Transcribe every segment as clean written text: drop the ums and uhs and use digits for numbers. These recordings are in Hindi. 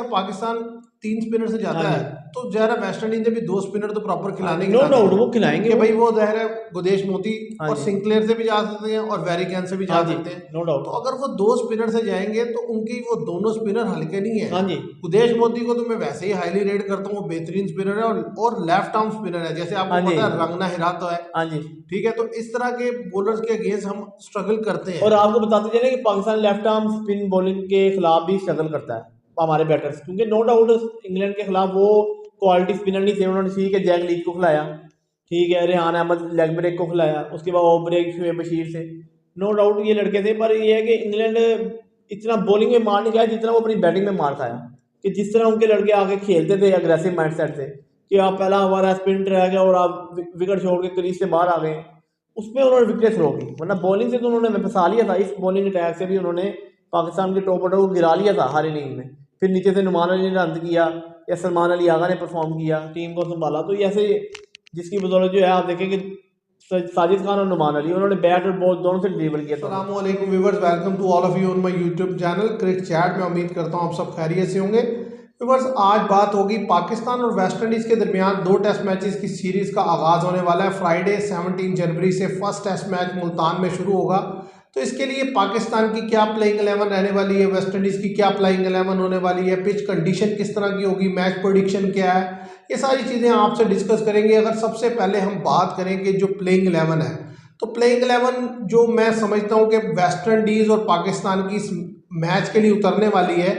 अगर पाकिस्तान 3 स्पिनर से जाता हाँ है जी, तो ज़ाहिर है वेस्ट इंडीज ने भी 2 स्पिनर तो प्रॉपर हाँ खिलाने जी, नो खिलाने डाउट हैं वो खिलाएंगे कि वो। भाई वो ज़ाहिर है गुदेश मोती हाँ और जी, सिंक्लेयर से भी जा सकते हैं और वेरिकैन से भी हाँ जा जी, सकते हैं। नो तो डाउट। अगर वो 2 स्पिनर से जाएंगे तो उनकी वो दोनों स्पिनर हल्के नहीं है। हाँ जी, गुदेश मोती को तो मैं वैसे ही हाईली रेट करता हूँ, वो बेहतरीन स्पिनर है और लेफ्ट आर्म स्पिनर है, जैसे हाँ आपको जी, पता है रंगना हिरातो है। हाँ जी। ठीक है, तो इस तरह के बॉलर्स के अगेंस्ट हम स्ट्रगल करते हैं। और आपको बताते चले कि Pakistan left arm spin bowling के खिलाफ भी स्ट्रगल करता है हमारे बैटर्स, क्योंकि नो डाउट इंग्लैंड के खिलाफ वो क्वालिटी स्पिनर नहीं थे। उन्होंने ठीक है जैक लीच को खिलाया, ठीक है रेहान अहमद लेग ब्रेक को खिलाया, उसके बाद ऑफ ब्रेक शुएब बशीर से, नो डाउट ये लड़के थे। पर ये है कि इंग्लैंड इतना बॉलिंग में मार नहीं खाया जितना वो अपनी बैटिंग में मार खाया। कि जिस तरह उनके लड़के आके खेलते थे अग्रेसिव माइंडसेट से कि आप पहला हमारा स्पिन रह गया और आप विकेट छोड़ के क्रीज से बाहर आ गए, उसमें उन्होंने विकेट थ्रो की। वरना बॉलिंग से तो उन्होंने फंसा लिया था, इस बॉलिंग अटैक से भी उन्होंने पाकिस्तान के टॉप ऑर्डर को गिरा लिया था हर इनिंग में। फिर नीचे से नुमान अली ने रन किया या सलमान अली आगा ने परफॉर्म किया, टीम को संभाला। तो ये ऐसे जिसकी बदौलत जो है आप देखें कि साजिद खान और नुमान अली उन्होंने बैट और बॉल दोनों से डिलीवर किया दोनों। अस्सलामुअलैकुम viewers, welcome to all of you on my YouTube channel cricket chat. मैं उम्मीद करता हूँ आप सब खैरियत से होंगे। व्यूवर्स, आज बात होगी पाकिस्तान और वेस्ट इंडीज़ के दरमियान 2 टेस्ट मैचेस की सीरीज़ का आगाज़ होने वाला है। फ्राइडे 17 जनवरी से फर्स्ट टेस्ट मैच मुल्तान में शुरू होगा। तो इसके लिए पाकिस्तान की क्या प्लेइंग 11 रहने वाली है, वेस्ट इंडीज़ की क्या प्लेइंग 11 होने वाली है, पिच कंडीशन किस तरह की होगी, मैच प्रेडिक्शन क्या है, ये सारी चीज़ें आपसे डिस्कस करेंगे। अगर सबसे पहले हम बात करें कि जो प्लेइंग 11 है, तो प्लेइंग 11 जो मैं समझता हूँ कि वेस्ट इंडीज़ और पाकिस्तान की इस मैच के लिए उतरने वाली है,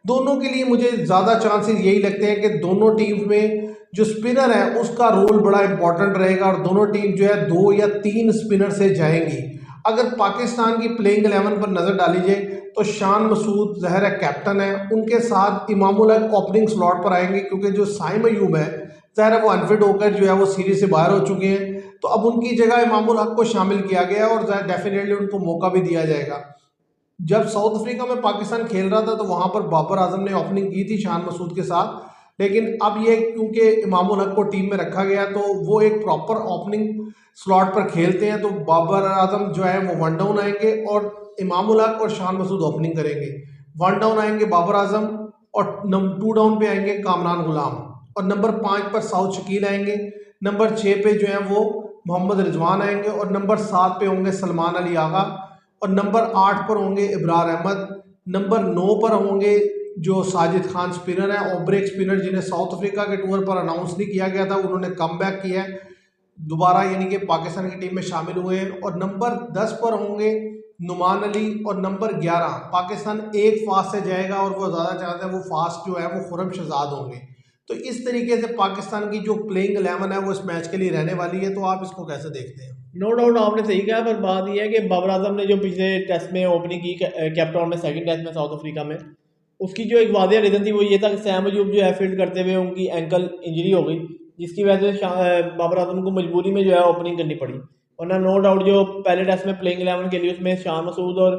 दोनों के लिए मुझे ज़्यादा चांसेस यही लगते हैं कि दोनों टीम में जो स्पिनर है उसका रोल बड़ा इंपॉर्टेंट रहेगा और दोनों टीम जो है 2 या 3 स्पिनर से जाएंगी। अगर पाकिस्तान की प्लेइंग 11 पर नज़र डाली जाए तो शान मसूद ज़हर है कैप्टन है, उनके साथ इमामुल हक ओपनिंग स्लॉट पर आएंगे क्योंकि जो साइम अयूब है ज़ाहिर है वो अनफिट होकर जो है वो सीरीज से बाहर हो चुके हैं। तो अब उनकी जगह इमामुल हक को शामिल किया गया और डेफिनेटली उनको मौका भी दिया जाएगा। जब साउथ अफ्रीका में पाकिस्तान खेल रहा था तो वहां पर बाबर आजम ने ओपनिंग की थी शान मसूद के साथ, लेकिन अब ये क्योंकि इमामुल हक को टीम में रखा गया तो वो एक प्रॉपर ओपनिंग स्लॉट पर खेलते हैं। तो बाबर आजम जो है वो वन डाउन आएंगे और इमामुल हक और शान मसूद ओपनिंग करेंगे। वन डाउन आएंगे बाबर आजम और 2 डाउन पे आएंगे कामरान गुलाम और नंबर 5 पर साउथ शकील आएंगे। नंबर 6 पे जो है वो मोहम्मद रिजवान आएंगे और नंबर 7 पे होंगे सलमान अली आगा और नंबर 8 पर होंगे इब्रार अहमद। नंबर 9 पर होंगे जो साजिद खान स्पिनर है, ऑफ ब्रेक स्पिनर, जिन्हें साउथ अफ्रीका के टूर पर अनाउंस नहीं किया गया था, उन्होंने कम बैक किया है दोबारा, यानी कि पाकिस्तान की टीम में शामिल हुए हैं। और नंबर 10 पर होंगे नुमान अली और नंबर 11 पाकिस्तान एक फास्ट से जाएगा और वो ज़्यादा चाहते हैं वो फास्ट जो है वो खुरम शहजाद होंगे। तो इस तरीके से पाकिस्तान की जो प्लेइंग 11 है वो इस मैच के लिए रहने वाली है। तो आप इसको कैसे देखते हैं? नो डाउट आपने सही कहा, पर बात यह है कि बाबर आजम ने जो पिछले टेस्ट में ओपनिंग की कैप्टन में सेकंड टेस्ट में साउथ अफ्रीका में, उसकी जो एक वादिया रीज़न थी वो ये था कि सैम अयूब जो है फील्ड करते हुए उनकी एंकल इंजरी हो गई, जिसकी वजह से बाबर आजम को मजबूरी में जो है ओपनिंग करनी पड़ी। वरना नो डाउट जो पहले टेस्ट में प्लेइंग 11 के लिए उसमें शान मसूद और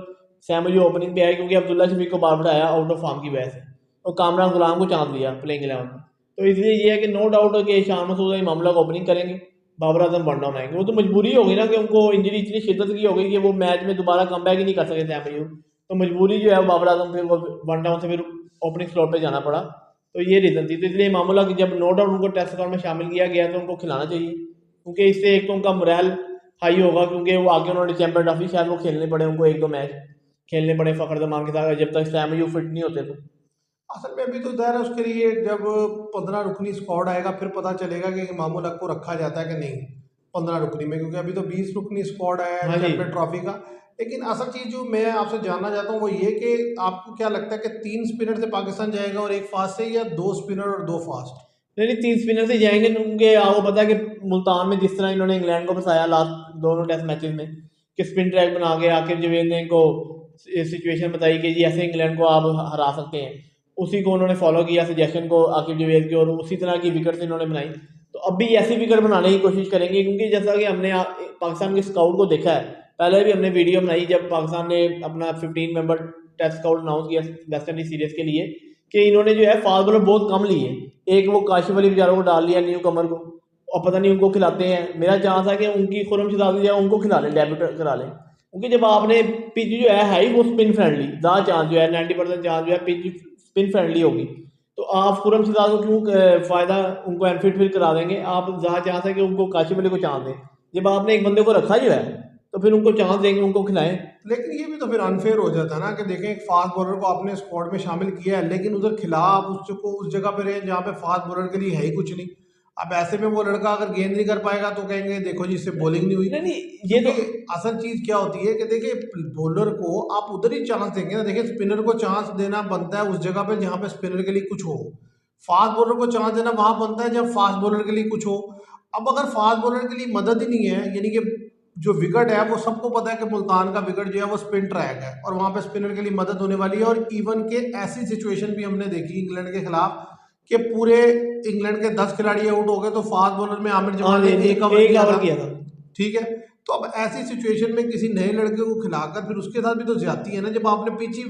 सैम अयूब ओपनिंग पे आए, क्योंकि अब्दुल्ला शफीक को बार बढ़ाया आउट ऑफ फॉर्म की वजह से, और कामरान गुलाम को चांस दिया प्लेइंग 11 में। तो इसलिए ये है कि नो डाउट है कि शान मसूद और मामला को ओपनिंग करेंगे, बाबर आजम वन डाउन आएंगे। वो तो मजबूरी होगी ना कि उनको इंजरी इतनी शिद्दत की हो गई कि वो मैच में दोबारा कम बैक ही नहीं कर सके सैम अयूब। तो मजबूरी जो है बाबर आजम फिर वो वन डाउन से फिर ओपनिंग स्लॉट पे जाना पड़ा। तो ये रीज़न थी। तो इसलिए मामला कि जब नो डाउट उनको टेस्ट स्क्वाड में शामिल किया गया तो उनको खिलाना चाहिए, क्योंकि इससे एक तो उनका मोरल हाई होगा, क्योंकि वो आगे उन्होंने चैंपियन ट्रॉफी शायद वो खेलने पड़े उनको, 1-2 मैच खेलने पड़े फ़खर जमान के साथ जब तक सैम अयूब फिट नहीं होते। तो असल में अभी तो ज़ाहिर है उसके लिए जब 15 रुकनी स्क्वाड आएगा फिर पता चलेगा कि इमामुल हक को रखा जाता है कि नहीं 15 रुकनी में, क्योंकि अभी तो 20 रुकनी स्क्वाड है हाँ जी, चैंपियन ट्रॉफी का। लेकिन असल चीज़ जो मैं आपसे जानना चाहता हूँ वो ये कि आपको क्या लगता है कि 3 स्पिनर से पाकिस्तान जाएगा और एक फास्ट से, या 2 स्पिनर और 2 फास्ट? नहीं नहीं, 3 स्पिनर से जाएंगे, क्योंकि आपको पता है कि मुल्तान में जिस तरह इन्होंने इंग्लैंड को फंसाया लास्ट दोनों टेस्ट मैचेस में, कि स्पिन ट्रैक बना के आखिर जवेद ने इनको सिचुएशन बताई कि जी ऐसे इंग्लैंड को आप हरा सकते हैं, उसी को उन्होंने फॉलो किया सजेशन को आकिब जवेद की, और उसी तरह की विकेट इन्होंने बनाई। तो अब भी ऐसी विकेट बनाने की कोशिश करेंगे, क्योंकि जैसा कि हमने पाकिस्तान के स्काउट को देखा है, पहले भी हमने वीडियो बनाई जब पाकिस्तान ने अपना 15 मेंबर टेस्ट स्काउट अनाउंस किया वेस्ट इंडीज सीरीज के लिए, कि इन्होंने जो है फास्ट बॉलर बहुत कम लिए। एक वो काशिफ अली बेचारों को डाल लिया न्यू कमर को, और पता नहीं उनको खिलाते हैं। मेरा चांस है कि उनकी खुरम शहजादी जो है उनको खिला लें, डेब्यूट करा लें, क्योंकि जब आपने पिच जो है वो स्पिन फ्रेंडली, ज़्यादा चांस जो है 90% चांस जो है पिच स्पिन फ्रेंडली होगी। आप खुरम शिदात को क्यों फ़ायदा उनको एनफिट फिर करा देंगे? आप जहाँ चांस है कि उनको काशिफ अली को चांस दें। जब आपने एक बंदे को रखा ही है तो फिर उनको चांस देंगे, उनको खिलाएं। लेकिन ये भी तो फिर अनफेयर हो जाता है ना कि देखें एक फास्ट बॉलर को आपने स्क्वाड में शामिल किया है, लेकिन उधर खिलाफ उसको उस जगह पे रहे जहाँ पे फास्ट बॉलर के लिए है ही कुछ नहीं। अब ऐसे में वो लड़का अगर गेंद नहीं कर पाएगा तो कहेंगे देखो जी इससे बॉलिंग नहीं हुई। नहीं नहीं, ये तो क्योंकि असल चीज क्या होती है कि देखिए बॉलर को आप उधर ही चांस देंगे ना। देखिए स्पिनर को चांस देना बनता है उस जगह पे जहाँ पे स्पिनर के लिए कुछ हो, फास्ट बॉलर को चांस देना वहां बनता है जब फास्ट बॉलर के लिए कुछ हो। अब अगर फास्ट बॉलर के लिए मदद ही नहीं है, यानी कि जो विकेट है वो सबको पता है कि मुल्तान का विकेट जो है वो स्पिन ट्रैक है और वहां पे स्पिनर के लिए मदद होने वाली है। और इवन के ऐसी सिचुएशन भी हमने देखी इंग्लैंड के खिलाफ कि पूरे इंग्लैंड के 10 खिलाड़ी आउट हो गए तो फास्ट बॉलर में आमिर हाँ जमान ने जी, एक ओवर किया था। ठीक है। तो अब ऐसी सिचुएशन में किसी नए लड़के को खिलाकर फिर उसके साथ भी तो ज्यादती है ना। जब आपने पिच ही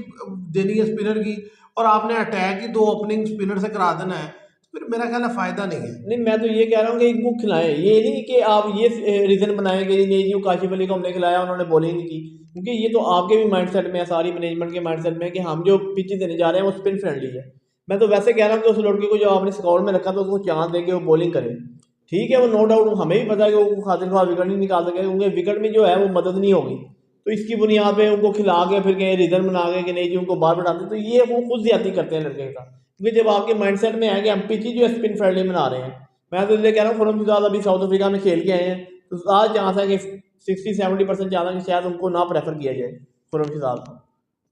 देनी है स्पिनर की और आपने अटैक ही दो ओपनिंग स्पिनर से करा देना है, तो फिर मेरा ख्याल है फायदा नहीं है। नहीं, मैं तो ये कह रहा हूँ कि इनको खिलाएं, ये नहीं कि आप ये रीज़न बनाएं कि नहीं जी वो काशिफ अली को हमने खिलाया उन्होंने बॉलिंग नहीं की। क्योंकि ये तो आपके भी माइंडसेट में है, सारी मैनेजमेंट के माइंडसेट में है कि हम जो पिच देने जा रहे हैं वो स्पिन फ्रेंडली है। मैं तो वैसे कह रहा हूँ कि उस लड़के को जो आपने स्क्वाड में रखा तो उसको चांस देके वो बॉलिंग करे। ठीक है, वो नो डाउट हमें भी पता है कि वो खातिर खा विकेट नहीं निकाल सके, क्योंकि विकेट में जो है वो मदद नहीं होगी। तो इसकी बुनियाद पे उनको खिला के फिर कहीं रीज़न बना के कि नहीं जी उनको बाहर बैठाते, तो ये वो खुद ज्यादती करते हैं लड़के का। क्योंकि जब आपके माइंडसेट में है कि हम पिच ही जो है स्पिन फ्रेंडली बना रहे हैं। मैं तो इसलिए कह रहा हूँ खुरम शिदात अभी साउथ अफ्रीका में खेल के आए हैं, तो ज़्यादा चांस है कि 60-70% चांस है कि शायद उनको ना प्रेफर किया जाए खुरम शिदात को।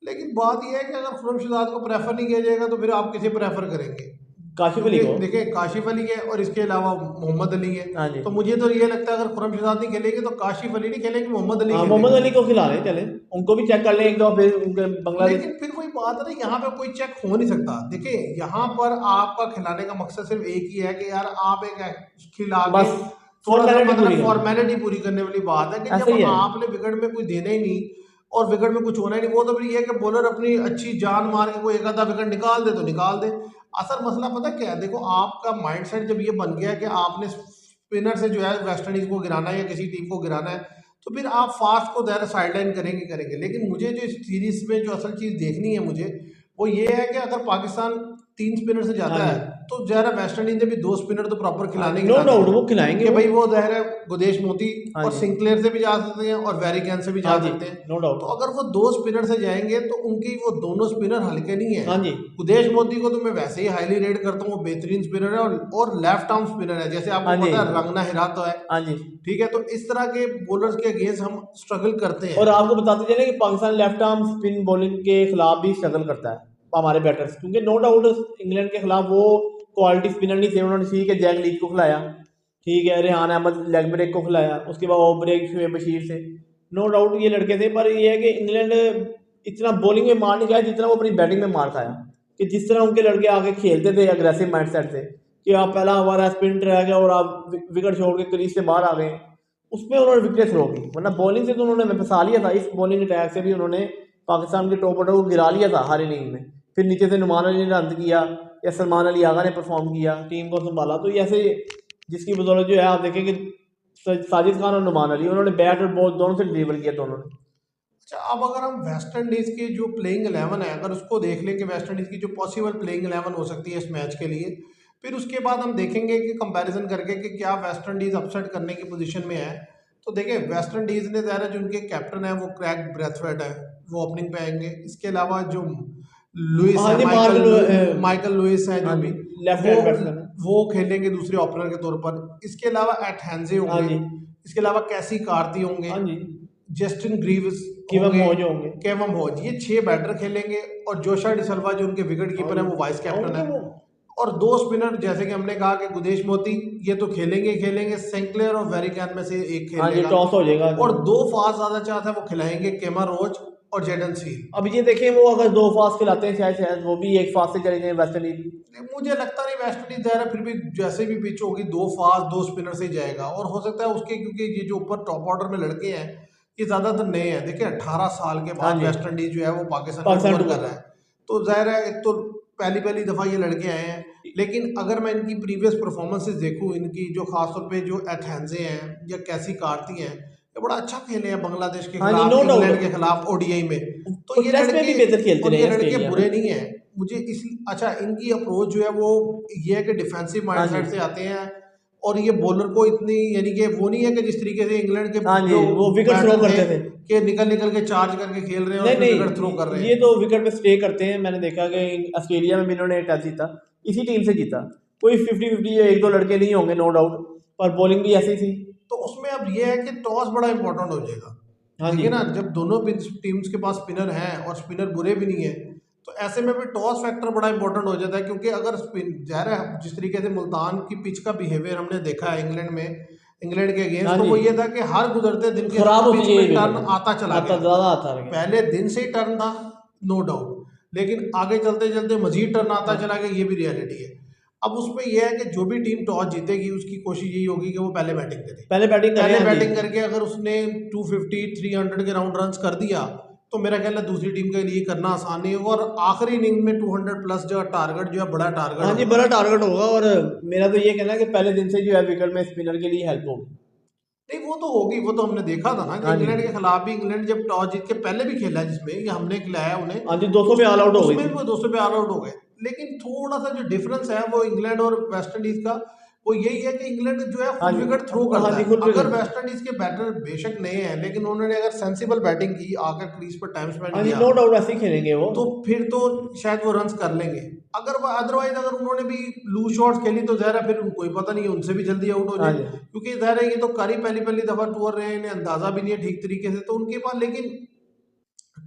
लेकिन बात यह है कि अगर खुरम शिदात को प्रेफर नहीं किया जाएगा तो फिर आप किसे प्रेफर करेंगे? काशिफ अली क्योंकि को। देखिए काशिफ अली है और इसके अलावा मोहम्मद अली है। हाँ जी। तो मुझे तो ये लगता है अगर खुरम शिदात नहीं खेलेंगे तो काशिफ अली नहीं खेलेंगे, मोहम्मद अली हाँ, मोहम्मद खेलेंगे। अली को खिला रहे चले, उनको भी चेक कर लें एक दो फिर उनके बांग्लादेश। लेकिन फिर वही बात है ना, यहाँ पे कोई चेक हो नहीं सकता। देखिए यहाँ पर आपका खिलाने का मकसद सिर्फ एक ही है कि यार आप एक खिला के बस थोड़ा सा फॉर्मेलिटी पूरी मतलब करनी, फॉर्मेलिटी पूरी करने वाली बात है कि ऐसे जब ही है। आपने विकेट में कुछ देना ही नहीं और विकेट में कुछ होना ही नहीं, वो तो फिर ये है कि बॉलर अपनी अच्छी जान मार के कोई एक आधा विकेट निकाल दे तो निकाल दे। असल मसला पता क्या है, देखो आपका माइंडसेट जब ये बन गया कि आपने स्पिनर से जो है वेस्ट इंडीज को गिराना है या किसी टीम को गिराना है, तो फिर आप फास्ट को ज़्यादा साइडलाइन करेंगे करेंगे। लेकिन मुझे जो इस सीरीज में जो असल चीज़ देखनी है मुझे, वो ये है कि अगर पाकिस्तान 3 स्पिनर से हाँ जाता जी, है तो ज़रा वेस्ट इंडीज ने भी 2 स्पिनर तो प्रॉपर खिलाने नो खिलाने डाउट हैं वो खिलाएंगे कि वो। भाई वो ज़ाहिर है गुदेश मोती हाँ और जी, सिंक्लेयर से भी जा सकते हैं और वेरिकैन से भी हाँ जा जी, सकते हैं। नो तो डाउट। अगर वो 2 स्पिनर से जाएंगे तो उनकी वो दोनों स्पिनर हल्के नहीं है। हाँ जी, गुदेश मोती को तो मैं वैसे ही हाईली रेट करता हूँ, वो बेहतरीन स्पिनर है और लेफ्ट आर्म स्पिनर है, जैसे हाँ आपको जी, पता है रंगना हिराता है। हाँ जी। ठीक है, तो इस तरह के बॉलर्स के अगेंस्ट हम स्ट्रगल करते हैं। और आपको बताते चले कि Pakistan left arm spin bowling के खिलाफ भी स्ट्रगल करता है हमारे बैटर्स, क्योंकि नो डाउट इंग्लैंड के खिलाफ वो क्वालिटी स्पिनर नहीं थे। उन्होंने ठीक है जैक लीच को खिलाया, ठीक है रेहान अहमद लेग ब्रेक को खिलाया, उसके बाद ऑफ ब्रेक शुएब बशीर से, नो डाउट ये लड़के थे। पर ये है कि इंग्लैंड इतना बॉलिंग में मार नहीं खाया जितना वो अपनी बैटिंग में मार खाया। कि जिस तरह उनके लड़के आके खेलते थे अग्रेसिव माइंडसेट से कि आप पहला हमारा स्पिन ट्रैक है और आप विकेट छोड़ के क्रीज से बाहर आ गए, उसमें उन्होंने विकेट थ्रो की। वरना बॉलिंग से तो उन्होंने फंसा लिया था, इस बॉलिंग अटैक से भी उन्होंने पाकिस्तान के टॉप ऑर्डर को गिरा लिया था हर इनिंग में। फिर नीचे से नुमान अली ने रन किया या सलमान अली आगा ने परफॉर्म किया, टीम को संभाला। तो ये ऐसे जिसकी बदौलत जो है आप देखें कि साजिद खान और नुमान अली उन्होंने बैट और बॉल दोनों से डिलीवर किया दोनों ने। अच्छा, अब अगर हम वेस्ट इंडीज की जो प्लेइंग 11 है अगर उसको देख लें कि वेस्ट इंडीज की जो पॉसिबल प्लेइंग 11 हो सकती है इस मैच के लिए, फिर उसके बाद हम देखेंगे कि कंपैरिजन करके कि क्या वेस्ट इंडीज अपसेट करने की पोजीशन में है। तो देखिए वेस्ट इंडीज ने ज़्यादा जो उनके कैप्टन है वो क्रैग ब्रेथवेट है, वो ओपनिंग पे आएंगे। इसके अलावा जो लुइस हाँ है, जी, माइकल लुइस है हाँ जो जी, भी, लेफ्ट वो हैंड बैट्समैन है। वो खेलेंगे दूसरे ओपनर के तौर पर। इसके अलावा एट हैंजे हाँ होंगे, जी, इसके अलावा कैसी कार्ती होंगे, हाँ जी, जस्टिन ग्रीव्स कीवम होंगे, मौज होंगे। केवम होज, ये 6 बैटर खेलेंगे। और जोशा डिसल्वा जो उनके विकेट हाँ कीपर है जी, वो वाइस हाँ कैप्टन उनके है। वो और 2 स्पिनर जैसे कि हमने कहा कि गुदेश मोती ये तो खेलेंगे ही खेलेंगे, सेंक्लेयर और वेरिकैन में से एक खेल हाँ जी लेगा। टॉस हो जाएगा। और 2 फास्ट ज्यादा चाहता है वो खिलाएंगे, केमा रोच और जेडन सील। अब ये देखें वो अगर 2 फास्ट खिलाते हैं शायद शायद वो भी 1 फास्ट से चले जाएं वेस्ट इंडीज। मुझे लगता नहीं वेस्ट इंडीज जा रहा है, फिर भी जैसे भी पिच होगी 2 फास्ट 2 स्पिनर से ही जाएगा। और हो सकता है उसके, क्योंकि ये जो ऊपर टॉप ऑर्डर में लड़के हैं ये ज्यादातर नए हैं। देखिए 18 साल के हाँ बाद जी, वेस्ट इंडीज जो है वो पाकिस्तान में पाकिस्तान टूर कर टूर। रहा है। तो जाहिर है एक तो पहली पहली दफा ये लड़के आए हैं। लेकिन अगर मैं इनकी प्रीवियस परफॉर्मेंसेज देखूं, इनकी जो खासतौर पे जो एथेंजे हैं या कैसी कार्ती हैं, ये बड़ा अच्छा खेले हैं बांग्लादेश के हाँ जी, खिलाफ, नो इंग्लैंड डाउट। के खिलाफ ओडीआई में। तो और ये टेस्ट में भी लड़के बेहतर खेलते और रहे ये हैं लड़के ऑस्ट्रेलिया बुरे में। नहीं हैं। मुझे इस अच्छा इनकी अप्रोच जो है वो ये है कि डिफेंसिव हाँ जी। माइंडसेट से आते हैं और ये बॉलर को इतनी यानी कि वो नहीं है कि जिस तरीके से इंग्लैंड के हाँ जी, जो वो विकेट थ्रो बैटर थे करते थे। कि निकल निकल के चार्ज करके खेल रहे हैं और नहीं, फिर विकेट थ्रो कर नहीं, रहे ये हैं। तो विकेट पे स्टे करते हैं। मैंने देखा कि ऑस्ट्रेलिया में भी इन्होंने टच जीता, इसी टीम से जीता। कोई 50-50 या 1-2 लड़के नहीं होंगे नो डाउट, पर बॉलिंग भी ऐसी थी। तो उसमें अब ये है कि टॉस बड़ा इंपॉर्टेंट हो जाएगा। हाँ जी। देखिए ना, जब दोनों टीम्स के पास स्पिनर हैं और स्पिनर बुरे भी नहीं है, तो ऐसे में भी टॉस फैक्टर बड़ा इंपॉर्टेंट हो जाता है, क्योंकि अगर स्पिन ज़ाहिर है जिस तरीके से मुल्तान की पिच का बिहेवियर हमने देखा है इंग्लैंड में, इंग्लैंड के हाँ अगेंस्ट, तो जी, वो ये था कि हर गुजरते दिन के खराब साथ होती पिच गई में विकेट, टर्न आता चला आता गया। ज़्यादा आता गया। पहले दिन से ही टर्न था, नो डाउट, लेकिन आगे चलते चलते मजीद टर्न आता हाँ, चला गया, ये भी रियलिटी है। अब उसमें यह है कि जो भी टीम टॉस जीतेगी उसकी कोशिश यही होगी कि वो पहले बैटिंग करे। पहले बैटिंग करें। पहले हाँ जी। बैटिंग करके अगर उसने 250 300 के राउंड रन्स कर दिया, तो मेरा ख्याल है दूसरी टीम के लिए करना आसान नहीं होगा और आखिरी इनिंग में 200 प्लस जो टारगेट जो है बड़ा टारगेट हाँ जी, होगा। बड़ा टारगेट होगा। और मेरा तो ये कहना है कि पहले दिन से जो है विकेट में स्पिनर के लिए हेल्प होगी। नहीं वो तो होगी, वो तो हमने देखा था ना कि हाँ जी, इंग्लैंड के खिलाफ भी, इंग्लैंड जब टॉस जीत के पहले भी खेला जिसमें ये हमने खिलाया उन्हें, हाँ जी, 200 पे ऑल आउट हो गई उसमें भी थी। वो 200 पे ऑल आउट हो गए। लेकिन थोड़ा सा जो डिफरेंस है वो इंग्लैंड और वेस्ट इंडीज का, वो यही है कि इंग्लैंड जो है हाँ खुद जी, विकेट थ्रो हाँ करता जी, है। खुद अगर विकेट। वेस्ट इंडीज के बैटर बेशक नए हैं, लेकिन उन्होंने अगर सेंसिबल बैटिंग की, आकर क्रीज पर टाइम स्पेंड हाँ जी, किया, नो डाउट ऐसे ही खेलेंगे वो। तो फिर तो शायद वो रन्स कर लेंगे। अगर वो अदरवाइज अगर उन्होंने भी लूज शॉट्स खेली तो ज़ाहिर है फिर उनको ही पता नहीं है, उनसे भी जल्दी आउट हो हाँ जाए, जी, क्योंकि ज़ाहिर है ये तो कारी पहली पहली दफ़ा टूर रहे हैं, इन्हें अंदाज़ा भी नहीं है ठीक तरीके से तो उनके पास। लेकिन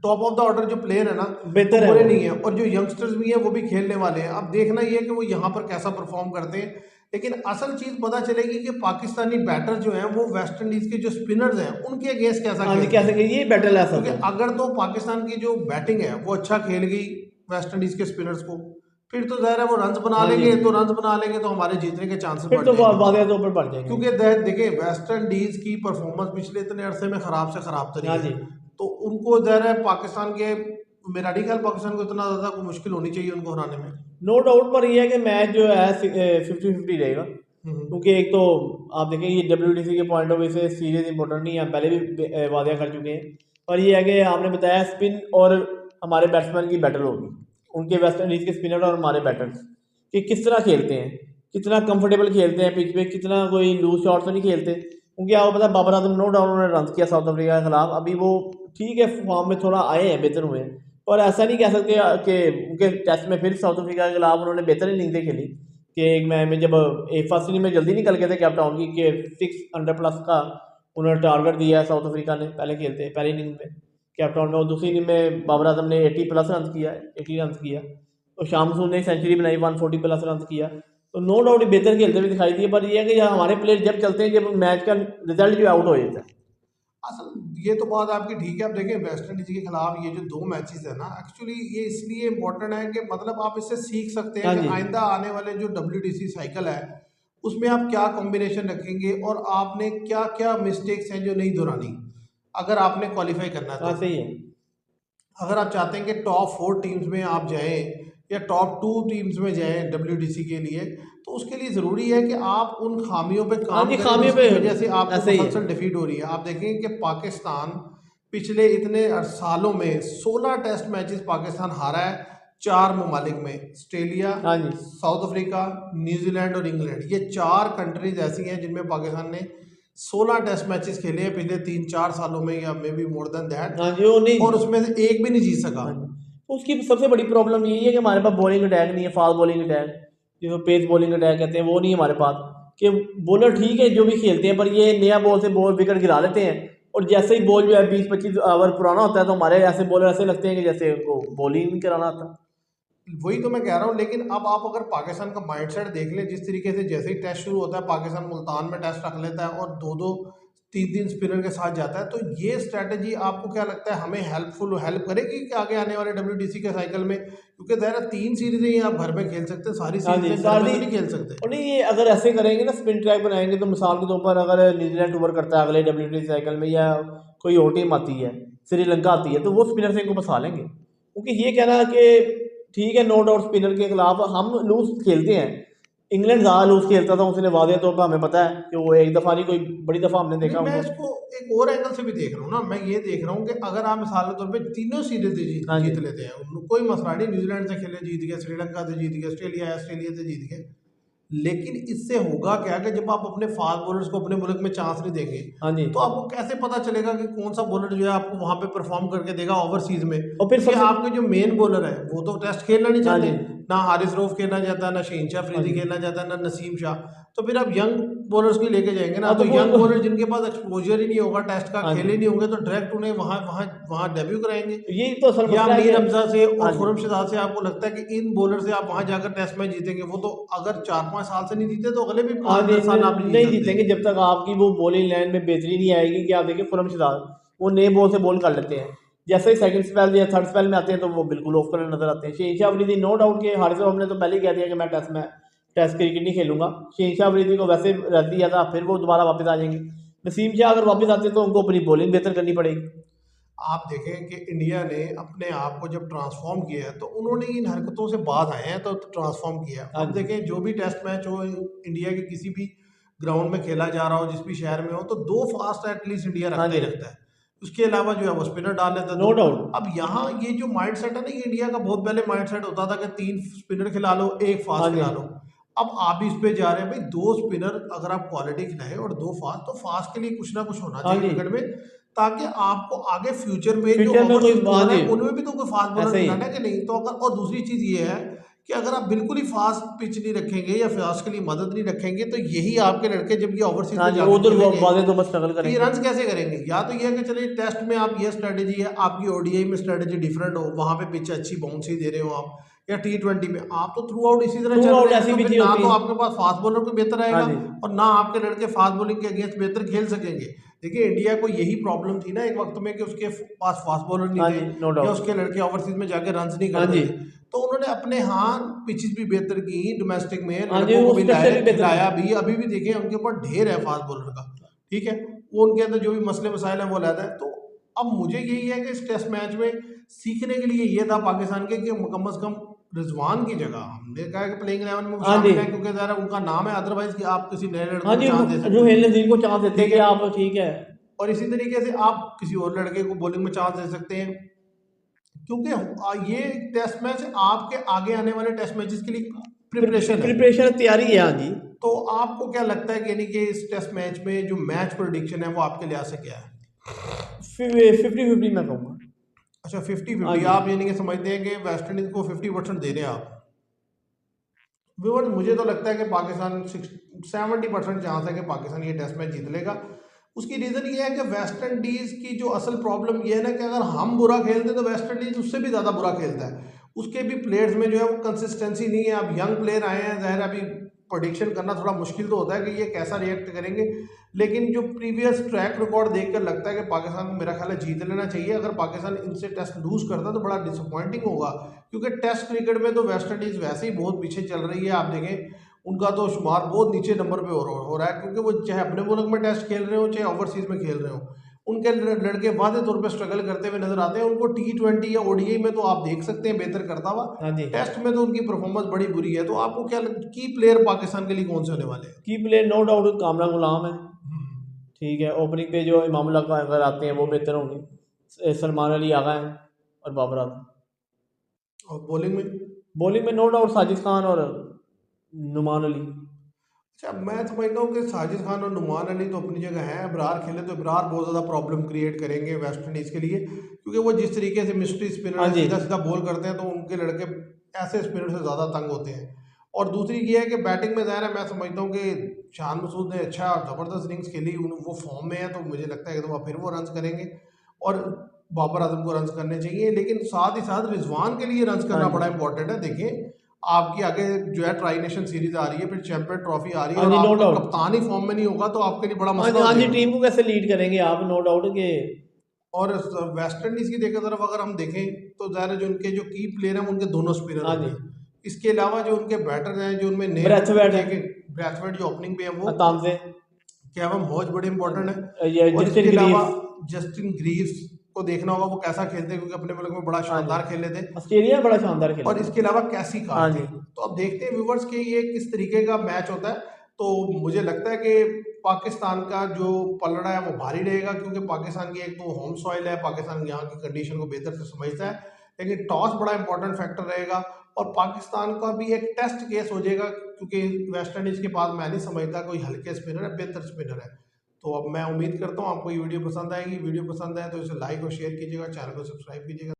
टॉप ऑफ द ऑर्डर जो प्लेयर है ना, वो बेहतर है बुरे वो। नहीं है, और जो यंगस्टर्स भी हैं वो भी खेलने वाले हैं। अब देखना ये है कि वो यहाँ पर कैसा परफॉर्म करते हैं। लेकिन असल चीज़ पता चलेगी कि पाकिस्तानी बैटर जो हैं वो वेस्ट इंडीज़ के जो स्पिनर्स हैं उनके अगेंस्ट कैसा हाँ जी, खेलते कैसे हैं। कि ये बैटल है असल क्योंकि में। अगर तो पाकिस्तान की जो बैटिंग है वो अच्छा खेल गई वेस्ट इंडीज के स्पिनर्स को, फिर तो ज़ाहिर है वो रन्स बना हाँ जी, लेंगे, तो रन्स बना लेंगे तो हमारे जीतने के चांसेस फिर बढ़ तो जाएंगे। वादियाँ तो ऊपर बढ़ जाएंगे। क्योंकि देखिए वेस्ट इंडीज की परफॉर्मेंस पिछले इतने अरसे में खराब से खराब तरी हाँ है, जी, तो उनको ज़ाहिर है पाकिस्तान के, मेरा नहीं ख्याल पाकिस्तान को इतना ज़्यादा कोई मुश्किल होनी चाहिए उनको हराने में। No doubt. पर ये है कि मैच जो है 50-50 रहेगा, हम्म। क्योंकि एक तो आप देखें ये WTC के पॉइंट ऑफ व्यू से सीरीज इंपॉर्टेंट नहीं है, हम पहले भी वादियाँ कर चुके हैं। पर ये है कि आपने बताया स्पिन और हमारे बैट्समैन की बैटल होगी, उनके वेस्ट इंडीज़ के स्पिनर और हमारे बैटर्स, कि किस तरह खेलते हैं, कितना कंफर्टेबल खेलते हैं पिच पे, कितना कोई लूज शॉट तो नहीं खेलते। क्योंकि आपको पता है बाबर आजम नो डाउट उन्होंने रन किया साउथ अफ्रीका के खिलाफ, अभी वो ठीक है फॉर्म में थोड़ा आए हैं, बेहतर हुए हैं। और ऐसा नहीं कह सकते कि उनके टेस्ट में फिर साउथ अफ्रीका के खिलाफ उन्होंने बेहतर इनिंग्सें खेली, कि एक मैच में जब एक फर्स्ट इनिंग में जल्दी निकल गए थे कैप टाउन की, कि 600 प्लस का उन्होंने टारगेट दिया है साउथ अफ्रीका ने पहले खेलते पहले इनिंग में कैप टाउन में, और दूसरी इनिंग में बाबर आजम ने 80 प्लस रन किया, 80 रन किया। तो शाम सून ने सेंचुरी बनाई, 140 प्लस रन किया। तो नो डाउट बेहतर खेलते हुए दिखाई दिए। पर यह है कि हमारे प्लेयर जब चलते हैं जब मैच का रिजल्ट जो आउट हो जाता है। असल ये तो बात आपकी ठीक है। अब देखिए वेस्ट इंडीज के खिलाफ ये जो दो मैचेस है ना, एक्चुअली ये इसलिए इंपॉर्टेंट है कि मतलब आप इससे सीख सकते हैं हाँ कि जी, आइंदा आने वाले जो WTC साइकिल है उसमें आप क्या कॉम्बिनेशन रखेंगे और आपने क्या क्या मिस्टेक्स हैं जो नहीं दोहरानी, अगर आपने क्वालिफाई करना है हाँ तो। सही है। अगर आप चाहते हैं कि टॉप 4 टीम्स में आप जाएं या टॉप 2 टीम्स में जाएं WTC के लिए, तो उसके लिए ज़रूरी है कि आप उन खामियों पे हाँ काम जी, करें खामियों पे जिसकी वजह से आपको ऐसे ही है। मुसलसल डिफीट हो रही है। आप देखेंगे कि पाकिस्तान पिछले इतने सालों में 16 टेस्ट मैचेस पाकिस्तान हारा है 4 ममालिक में, ऑस्ट्रेलिया, हाँ जी, साउथ अफ्रीका, न्यूजीलैंड और इंग्लैंड। ये 4 कंट्रीज ऐसी हैं जिनमें पाकिस्तान ने 16 टेस्ट मैचेस खेले हैं पिछले 3-4 सालों में, या may be more than that, हाँ जी, वो नहीं। और उसमें से एक भी नहीं जीत सका। हाँ जी, तो उसकी सबसे बड़ी प्रॉब्लम यही है कि हमारे पास बॉलिंग अटैक नहीं है, फास्ट बॉलिंग अटैक, जिसको पेस बॉलिंग अटैक कहते हैं, वो नहीं है हमारे पास। कि बॉलर ठीक है जो भी खेलते हैं, पर ये नया बॉल से बॉल विकेट गिरा लेते हैं, और जैसे ही बॉल जो है 20-25 ओवर पुराना होता है तो हमारे ऐसे बॉलर ऐसे लगते हैं कि जैसे उनको बॉलिंग नहीं कराना आता। वही तो मैं कह रहा हूँ। लेकिन अब आप अगर पाकिस्तान का माइंडसेट देख लें, जिस तरीके से जैसे ही टेस्ट शुरू होता है पाकिस्तान मुल्तान में टेस्ट रख लेता है और 2-2 3-3 स्पिनर के साथ जाता है, तो ये स्ट्रैटेजी आपको क्या लगता है हमें हेल्प करेगी कि आगे आने वाले WTC के साइकिल में? क्योंकि ज़ाहिर है 3 सीरीजें ही आप घर में खेल सकते हैं, सारी हाँ जी, सीरीजें घर में सारी। तो नहीं खेल सकते। और नहीं, ये अगर ऐसे करेंगे ना, स्पिन ट्रैक बनाएंगे, तो मिसाल के तौर पर अगर न्यूजीलैंड ओवर करता है अगले WTC साइकिल में, या कोई और टीम आती है, श्रीलंका आती है, तो वो स्पिनर से इनको फंसा लेंगे। क्योंकि ये कहना कि ठीक है नो डाउट स्पिनर के खिलाफ हम लूज खेलते हैं, इंग्लैंड ज़्यादा लूज खेलता था, उसने वादे तौर पर हमें पता है कि वो एक दफ़ा नहीं, कोई बड़ी दफ़ा हमने देखा नहीं, मैं उनको। इसको एक और एंगल से भी देख रहा हूँ ना। मैं ये देख रहा हूँ कि अगर आप मिसाल के तौर पे तीनों सीरीज जीत हाँ जी। जीत लेते हैं, कोई मसला नहीं, न्यूजीलैंड से खेले जीत गए, श्रीलंका से जीत गए, ऑस्ट्रेलिया से जीत गए, लेकिन इससे होगा क्या कि जब आप अपने फास्ट बॉलर्स को अपने मुल्क में चांस नहीं देंगे, हाँ जी। तो आपको कैसे पता चलेगा कि कौन सा बॉलर जो है आपको वहां पे परफॉर्म करके देगा ओवरसीज में? और फिर क्योंकि सबसे। आपके जो मेन बॉलर है वो तो टेस्ट खेलना नहीं हाँ चाहते, जी। ना हारिस रऊफ खेलना चाहता है, ना शहीनशाह हाँ अफरीदी जी। खेलना चाहता है, ना नसीम शाह। तो फिर आप यंग बॉलर्स को लेके जाएंगे ना, हाँ, तो तो वो यंग तो। बॉलर जिनके पास एक्सपोजर ही नहीं होगा, टेस्ट का हाँ खेल जी। ही नहीं होंगे, तो डायरेक्ट उन्हें वहां वहां वहां डेब्यू कराएंगे। यही तो असल या मसला है मीर कि। हमजा से हाँ और जी। खुरम शहजाद से आपको लगता है कि इन बॉलर से आप वहां जाकर टेस्ट मैच जीतेंगे? वो तो अगर 4-5 साल से नहीं जीते तो अगले भी हाँ पाँच जी, दस साल आप नहीं जीत नहीं सकते। जीतेंगे जब तक आपकी वो बॉलिंग लाइन में बेहतरी नहीं आएगी। कि आप देखिए खुरम शहजाद, वो नए बॉल से बॉल कर लेते हैं, जैसे ही सेकंड स्पेल या थर्ड स्पेल में आते हैं तो वो बिल्कुल ऑफ करने नजर आते हैं। शहनशाह अफरीदी नो डाउट के हारिस रऊफ ने तो पहले ही कह दिया कि मैं टेस्ट क्रिकेट नहीं खेलूंगा। शहनशाह अफरीदी को वैसे रख दिया था, फिर वो दोबारा वापस आ जाएंगे। नसीम शाह अगर वापस आते तो उनको अपनी बॉलिंग बेहतर करनी पड़ेगी। आप देखें कि इंडिया ने अपने आप को जब ट्रांसफॉर्म किया है तो उन्होंने इन हरकतों से बाज आए हैं, तो ट्रांसफॉर्म किया है। हाँ अब जी। देखें, जो भी टेस्ट मैच हो इंडिया के किसी भी ग्राउंड में खेला जा रहा हो, जिस भी शहर में हो, तो दो फास्ट एटलीस्ट इंडिया हाँ रखता ही जी। रखता है। उसके अलावा जो है वो स्पिनर डाल लेता है नो दो। डाउट। अब यहाँ ये जो माइंड सेट है ना, ये इंडिया का बहुत पहले माइंड सेट होता था कि 3 स्पिनर खिला लो, एक हाँ फास्ट जी। खिला लो। अब आप इस पे जा रहे हैं भाई, 2 स्पिनर अगर आप क्वालिटी खिलाए और 2 फास्ट, तो फास्ट के लिए कुछ ना कुछ होना हाँ चाहिए जी। विकेट में, ताकि आपको आगे फ्यूचर में जो फ्यूचर में कोई। ओवरसीज हाँ बॉलर है जी। उनमें भी तो कोई फास्ट बॉलर ऐसे ही। खिलाना है कि नहीं। तो अगर, और दूसरी चीज ये है कि अगर आप बिल्कुल ही फास्ट पिच नहीं रखेंगे या फास्ट के लिए मदद नहीं रखेंगे, तो यही आपके लड़के जब ये ओवरसीज हाँ में जी, जाके उधर खेलेंगे वादे तो बस स्ट्रगल तो ये करेंगे। रन कैसे करेंगे? या तो ये है कि चलिए टेस्ट में आप, ये स्ट्रेटेजी है आपकी, ओडीआई में स्ट्रेटेजी डिफरेंट हो, वहां पे पिच अच्छी बाउंसी दे रहे हो आप, या T20 में आप तो थ्रू आउट इसी तरह थ्रू चल आउट रहे हैं, ऐसी तो भी फिर चीज ना होती तो है। आपके पास फास्ट बॉलर को बेहतर हाँ आएगा जी। और ना आपके लड़के फास्ट बॉलिंग के अगेंस्ट बेहतर खेल सकेंगे। देखिए, इंडिया को यही प्रॉब्लम थी ना एक वक्त में, कि उसके पास फास्ट बॉलर नहीं हाँ थे जी। नो या डाउट। उसके लड़के ओवरसीज में जाके रन नहीं हाँ करते जी। थे। तो उन्होंने अपने यहाँ पिचेस भी बेहतर की, डोमेस्टिक में हाँ जी, लड़कों को वो भी स्ट्रक्चर लाया, भी बेहतर खिलाया कर। भी। अभी भी देखें उनके ऊपर ढेर है फास्ट बॉलर का, ठीक है, वो उनके अंदर जो भी मसले मसाइल हैं वो लाता है। तो अब मुझे यही है कि इस टेस्ट मैच में सीखने के लिए ये था पाकिस्तान के कि कम से कम रिजवान की जगह हमने कहा कि प्लेइंग 11 में वो हाँ जी। शामिल है, क्योंकि ज़रा उनका नाम है, अदरवाइज कि आप किसी नए लड़के हाँ को जी, चांस दे सकते रुहेल थे, नज़ीर को चांस देते हैं ठीक कि है। आप ठीक है। और इसी तरीके से आप किसी और लड़के को बॉलिंग में चांस दे सकते हैं, क्योंकि ये टेस्ट मैच आपके आगे आने वाले टेस्ट मैचेस के लिए प्रिपरेशन है। प्रिपरेशन तैयारी है। हाँ जी। तो आपको क्या लगता है कि यानी कि इस टेस्ट मैच में जो मैच प्रेडिक्शन है वो आपके लिहाज से क्या है? 50-50 मैं कहूँगा। अच्छा, फिफ्टी हाँ फिफ्टी जी। आप यानी कि समझते हैं कि वेस्ट इंडीज को 50% दे रहे हैं आप? व्यूअर्स, मुझे तो लगता है कि पाकिस्तान 70% चांस है कि पाकिस्तान ये टेस्ट मैच जीत लेगा। उसकी रीज़न ये है कि वेस्ट इंडीज़ की जो असल प्रॉब्लम ये है ना, कि अगर हम बुरा खेलते हैं तो वेस्ट इंडीज़ उससे भी ज़्यादा बुरा खेलता है। उसके भी प्लेयर्स में जो है वो कंसिस्टेंसी नहीं है। अब यंग प्लेयर आए हैं, ज़ाहिर है अभी प्रोडिक्शन करना थोड़ा मुश्किल तो होता है कि ये कैसा रिएक्ट करेंगे, लेकिन जो प्रीवियस ट्रैक रिकॉर्ड देख कर लगता है कि पाकिस्तान को मेरा ख्याल है जीत लेना चाहिए। अगर पाकिस्तान इनसे टेस्ट लूज़ करता तो बड़ा डिसअपॉइंटिंग होगा, क्योंकि टेस्ट क्रिकेट में तो वेस्ट इंडीज़ वैसे ही बहुत पीछे चल रही है। आप देखें, उनका तो शुमार बहुत नीचे नंबर पे हो रहा है, क्योंकि वो चाहे अपने मुल्क में टेस्ट खेल रहे हो चाहे ओवरसीज में खेल रहे हो, उनके लड़के वादे तौर पे स्ट्रगल करते हुए नजर आते हैं। उनको T20 या ओडीआई में तो आप देख सकते हैं बेहतर करता हुआ, हाँ जी। टेस्ट में तो उनकी परफॉर्मेंस बड़ी बुरी है। तो आपको क्या की प्लेयर पाकिस्तान के लिए कौन से होने वाले हैं? की प्लेयर नो डाउट कामरान गुलाम है। हम्म। ठीक है, ओपनिंग पे जो इमामुल्लाह का अगर आते हैं वो बेहतर होंगे। सलमान अली आगा हैं और बाबर आजम। और बॉलिंग में? बॉलिंग में नो डाउट साजिद खान और नुमान अली। अच्छा, मैं समझता हूँ कि साजिद खान और नुमान अली तो अपनी जगह हैं। अबरार खेले तो अबरार बहुत ज़्यादा प्रॉब्लम क्रिएट करेंगे वेस्ट इंडीज़ के लिए, क्योंकि वो जिस तरीके से मिस्ट्री स्पिनर हाँ है, जी। सीधा सीधा बॉल करते हैं, तो उनके लड़के ऐसे स्पिनर से ज़्यादा तंग होते हैं। और दूसरी ये है कि बैटिंग में ज़ाहिर है मैं समझता हूँ कि शान मसूद ने अच्छा ज़बरदस्त इनिंग्स खेली, वो फॉर्म में है, तो मुझे लगता है कि तो फिर वो रन करेंगे और बाबर आजम को रन करने चाहिए। लेकिन साथ ही साथ रिजवान के लिए रन हाँ करना जी। बड़ा इंपॉर्टेंट है। देखिए, आपकी आगे जो है ट्राई नेशन सीरीज आ रही है, फिर चैंपियन ट्रॉफी आ रही है, हाँ और जी। नो आपका डाउट। कप्तान ही फॉर्म में नहीं होगा तो आपके लिए बड़ा हाँ जी। मसला हो हाँ जी, जाएगा। टीम को कैसे लीड करेंगे आप? नो डाउट कि। और वेस्ट इंडीज की देखे तरफ अगर हम देखें तो ज़्यादा जो उनके जो की प्लेयर हैं उनके दोनों स्पिनर हाँ होंगे। जी। इसके अलावा जो उनके बैटर हैं, जो उनमें नेम ब्रेथवेट है। ब्रैथवेट जो ओपनिंग पे है वो, तानसे। केवम हॉज बड़े इंपॉर्टेंट है। ये और जस्टिन इसके अलावा ग्रीव्स। जस्टिन ग्रीव्स, को देखना होगा वो कैसा खेलते हैं, क्योंकि अपने मुल्क में बड़ा हाँ जी, शानदार खेले थे ऑस्ट्रेलिया बड़ा शानदार खेला और था। इसके अलावा कैसी हाँ कार थी। जी, तो अब देखते हैं व्यूवर्स कि ये किस तरीके का मैच होता है। तो मुझे लगता है कि पाकिस्तान का जो पलड़ा है वो भारी रहेगा, क्योंकि पाकिस्तान की एक तो होम सॉइल है, पाकिस्तान यहाँ की कंडीशन को बेहतर से समझता है। लेकिन टॉस बड़ा इंपॉर्टेंट फैक्टर रहेगा और पाकिस्तान का भी एक टेस्ट केस हो जाएगा, क्योंकि वेस्ट इंडीज के पास मैं नहीं समझता कोई हल्के स्पिनर है, बेहतर स्पिनर है। तो अब मैं उम्मीद करता हूँ आपको ये वीडियो पसंद आएगी। वीडियो पसंद आए तो इसे लाइक और शेयर कीजिएगा, चैनल को सब्सक्राइब कीजिएगा।